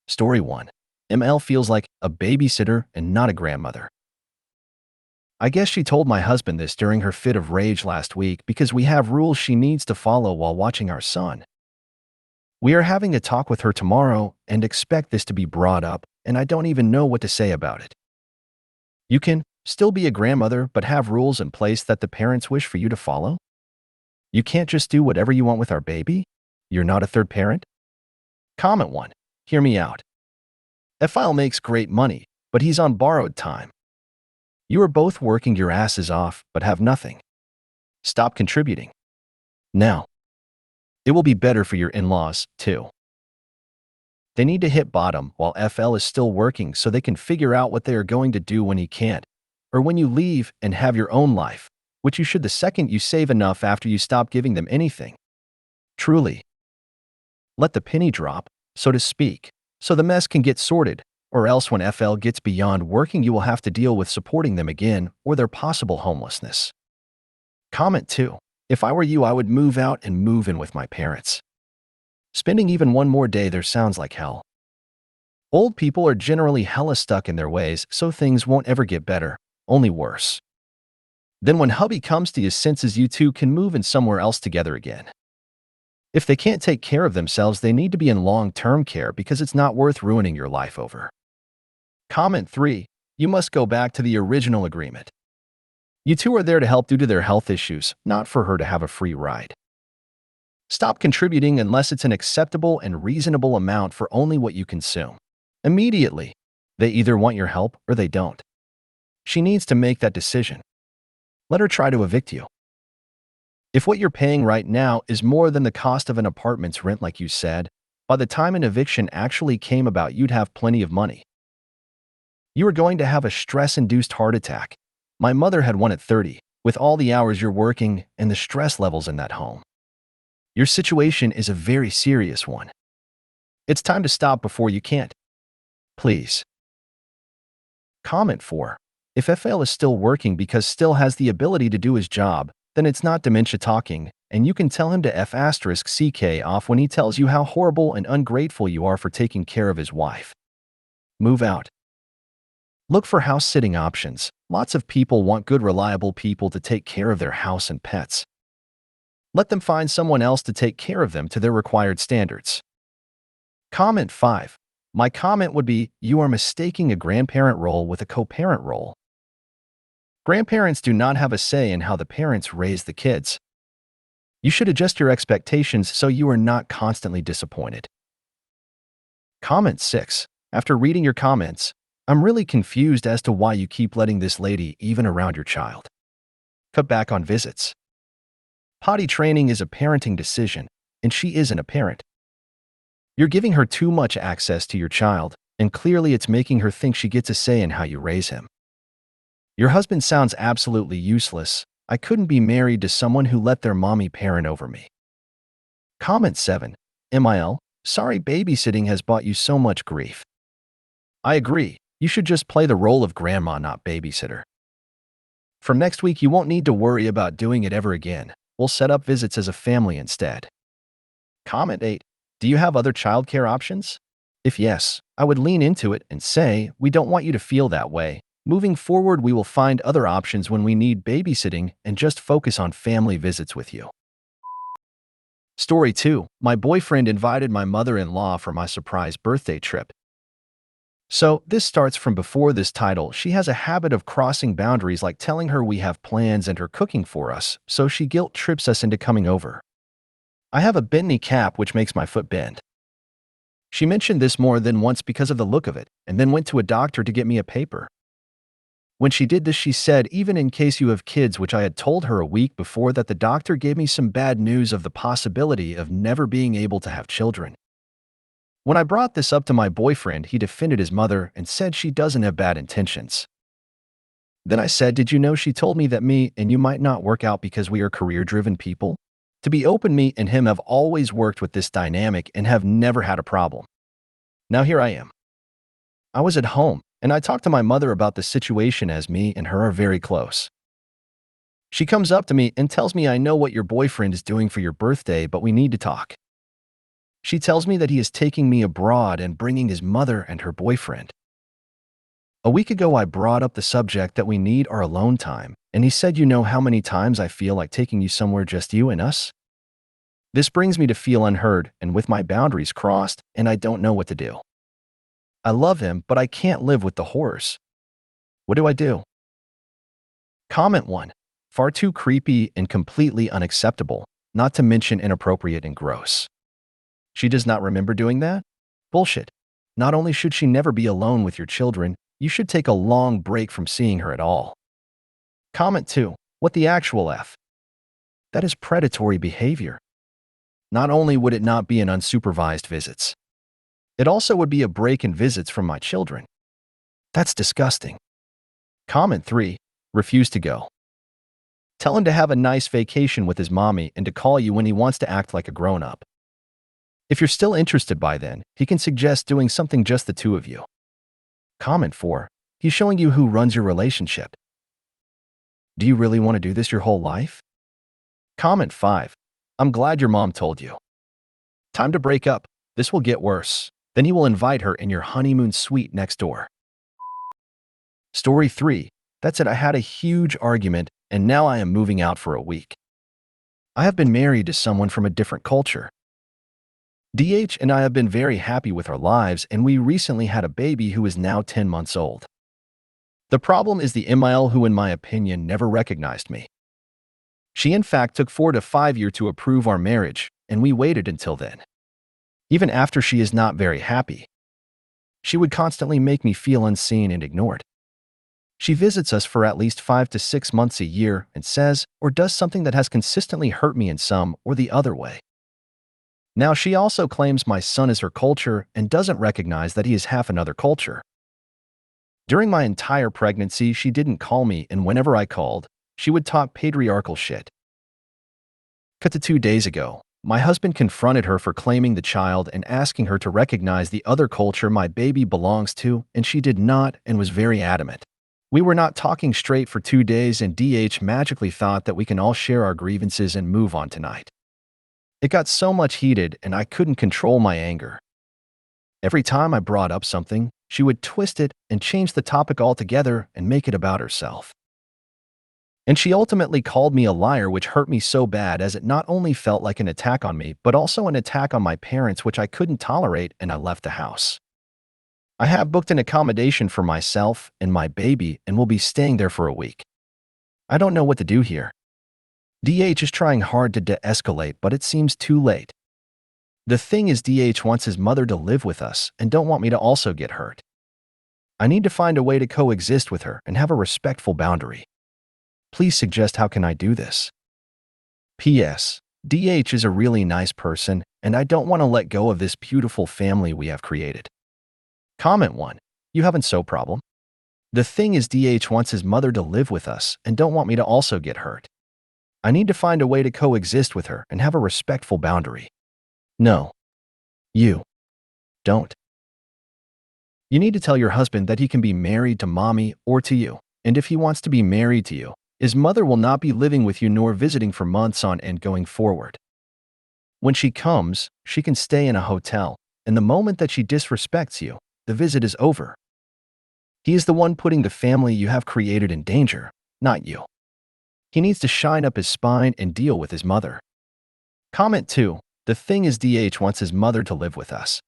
Story 1. ML feels like a babysitter and not a grandmother. I guess she told my husband this during her fit of rage last week because we have rules she needs to follow while watching our son. We are having a talk with her tomorrow and expect this to be brought up, and I don't even know what to say about it. You can still be a grandmother but have rules in place that the parents wish for you to follow? You can't just do whatever you want with our baby? You're not a third parent? Comment 1. Hear me out. FL makes great money, but he's on borrowed time. You are both working your asses off but have nothing. Stop contributing. Now. It will be better for your in-laws, too. They need to hit bottom while FL is still working so they can figure out what they are going to do when he can't, or when you leave and have your own life, which you should the second you save enough after you stop giving them anything. Truly. Let the penny drop, so to speak, so the mess can get sorted, or else when FL gets beyond working you will have to deal with supporting them again or their possible homelessness. Comment 2. If I were you, I would move out and move in with my parents. Spending even one more day there sounds like hell. Old people are generally hella stuck in their ways, so things won't ever get better, only worse. Then when hubby comes to his senses, you two can move in somewhere else together again. If they can't take care of themselves, they need to be in long-term care because it's not worth ruining your life over. Comment 3. You must go back to the original agreement. You two are there to help due to their health issues, not for her to have a free ride. Stop contributing unless it's an acceptable and reasonable amount for only what you consume. Immediately, they either want your help or they don't. She needs to make that decision. Let her try to evict you. If what you're paying right now is more than the cost of an apartment's rent, like you said, by the time an eviction actually came about, you'd have plenty of money. You are going to have a stress-induced heart attack. My mother had one at 30, with all the hours you're working and the stress levels in that home. Your situation is a very serious one. It's time to stop before you can't. Please. Comment 4. If FL is still working because still has the ability to do his job, then it's not dementia talking, and you can tell him to F***ck off when he tells you how horrible and ungrateful you are for taking care of his wife. Move out. Look for house-sitting options. Lots of people want good, reliable people to take care of their house and pets. Let them find someone else to take care of them to their required standards. Comment 5. My comment would be, you are mistaking a grandparent role with a co-parent role. Grandparents do not have a say in how the parents raise the kids. You should adjust your expectations so you are not constantly disappointed. Comment 6. After reading your comments, I'm really confused as to why you keep letting this lady even around your child. Cut back on visits. Potty training is a parenting decision, and she isn't a parent. You're giving her too much access to your child, and clearly it's making her think she gets a say in how you raise him. Your husband sounds absolutely useless. I couldn't be married to someone who let their mommy parent over me. Comment 7. MIL, sorry babysitting has brought you so much grief. I agree. You should just play the role of grandma, not babysitter. From next week, you won't need to worry about doing it ever again. We'll set up visits as a family instead. Comment 8. Do you have other childcare options? If yes, I would lean into it and say, we don't want you to feel that way. Moving forward, we will find other options when we need babysitting and just focus on family visits with you. Story 2. My boyfriend invited my mother-in-law for my surprise birthday trip. So, this starts from before this title. She has a habit of crossing boundaries, like telling her we have plans and her cooking for us, so she guilt trips us into coming over. I have a bent cap which makes my foot bend. She mentioned this more than once because of the look of it, and then went to a doctor to get me a paper. When she did this, she said, even in case you have kids, which I had told her a week before, that the doctor gave me some bad news of the possibility of never being able to have children. When I brought this up to my boyfriend, he defended his mother and said she doesn't have bad intentions. Then I said, did you know she told me that me and you might not work out because we are career-driven people? To be open, me and him have always worked with this dynamic and have never had a problem. Now here I am. I was at home, and I talked to my mother about the situation as me and her are very close. She comes up to me and tells me, I know what your boyfriend is doing for your birthday, but we need to talk. She tells me that he is taking me abroad and bringing his mother and her boyfriend. A week ago, I brought up the subject that we need our alone time, and he said, "You know how many times I feel like taking you somewhere just you and us?" This brings me to feel unheard and with my boundaries crossed, and I don't know what to do. I love him, but I can't live with the horrors. What do I do? Comment 1. Far too creepy and completely unacceptable, not to mention inappropriate and gross. She does not remember doing that? Bullshit. Not only should she never be alone with your children, you should take a long break from seeing her at all. Comment 2. What the actual F? That is predatory behavior. Not only would it not be an unsupervised visits, it also would be a break in visits from my children. That's disgusting. Comment 3. Refuse to go. Tell him to have a nice vacation with his mommy and to call you when he wants to act like a grown-up. If you're still interested by then, he can suggest doing something just the two of you. Comment 4. He's showing you who runs your relationship. Do you really want to do this your whole life? Comment 5. I'm glad your mom told you. Time to break up. This will get worse. Then he will invite her in your honeymoon suite next door. Story 3. That's it. I had a huge argument, and now I am moving out for a week. I have been married to someone from a different culture. DH and I have been very happy with our lives, and we recently had a baby who is now 10 months old. The problem is the MIL, who in my opinion never recognized me. She in fact took 4 to 5 years to approve our marriage, and we waited until then. Even after she is not very happy, she would constantly make me feel unseen and ignored. She visits us for at least 5 to 6 months a year and says or does something that has consistently hurt me in some or the other way. Now she also claims my son is her culture and doesn't recognize that he is half another culture. During my entire pregnancy, she didn't call me, and whenever I called, she would talk patriarchal shit. Cut to 2 days ago, my husband confronted her for claiming the child and asking her to recognize the other culture my baby belongs to, and she did not and was very adamant. We were not talking straight for 2 days, and DH magically thought that we can all share our grievances and move on tonight. It got so much heated and I couldn't control my anger. Every time I brought up something, she would twist it and change the topic altogether and make it about herself. And she ultimately called me a liar, which hurt me so bad, as it not only felt like an attack on me, but also an attack on my parents, which I couldn't tolerate, and I left the house. I have booked an accommodation for myself and my baby and will be staying there for a week. I don't know what to do here. DH is trying hard to de-escalate, but it seems too late. The thing is, DH wants his mother to live with us and don't want me to also get hurt. I need to find a way to coexist with her and have a respectful boundary. Please suggest how can I do this? P.S. DH is a really nice person, and I don't want to let go of this beautiful family we have created. Comment 1. You haven't so problem. The thing is, DH wants his mother to live with us and don't want me to also get hurt. I need to find a way to coexist with her and have a respectful boundary. No. You don't. You need to tell your husband that he can be married to mommy or to you, and if he wants to be married to you, his mother will not be living with you nor visiting for months on end going forward. When she comes, she can stay in a hotel, and the moment that she disrespects you, the visit is over. He is the one putting the family you have created in danger, not you. He needs to shine up his spine and deal with his mother. Comment 2. The thing is, DH wants his mother to live with us.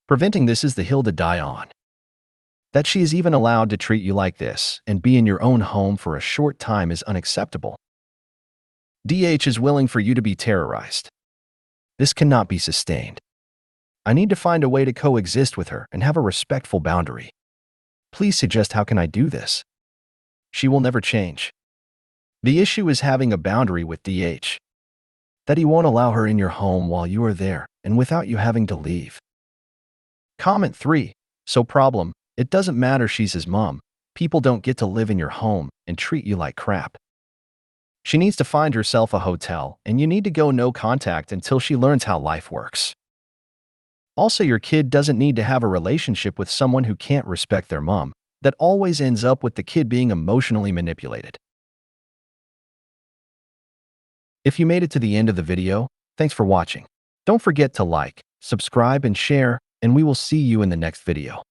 Preventing this is the hill to die on. That she is even allowed to treat you like this and be in your own home for a short time is unacceptable. DH is willing for you to be terrorized. This cannot be sustained. I need to find a way to coexist with her and have a respectful boundary. Please suggest how can I do this? She will never change. The issue is having a boundary with DH. That he won't allow her in your home while you are there and without you having to leave. Comment 3. So problem, it doesn't matter, she's his mom. People don't get to live in your home and treat you like crap. She needs to find herself a hotel, and you need to go no contact until she learns how life works. Also, your kid doesn't need to have a relationship with someone who can't respect their mom. That always ends up with the kid being emotionally manipulated. If you made it to the end of the video, thanks for watching. Don't forget to like, subscribe, and share, and we will see you in the next video.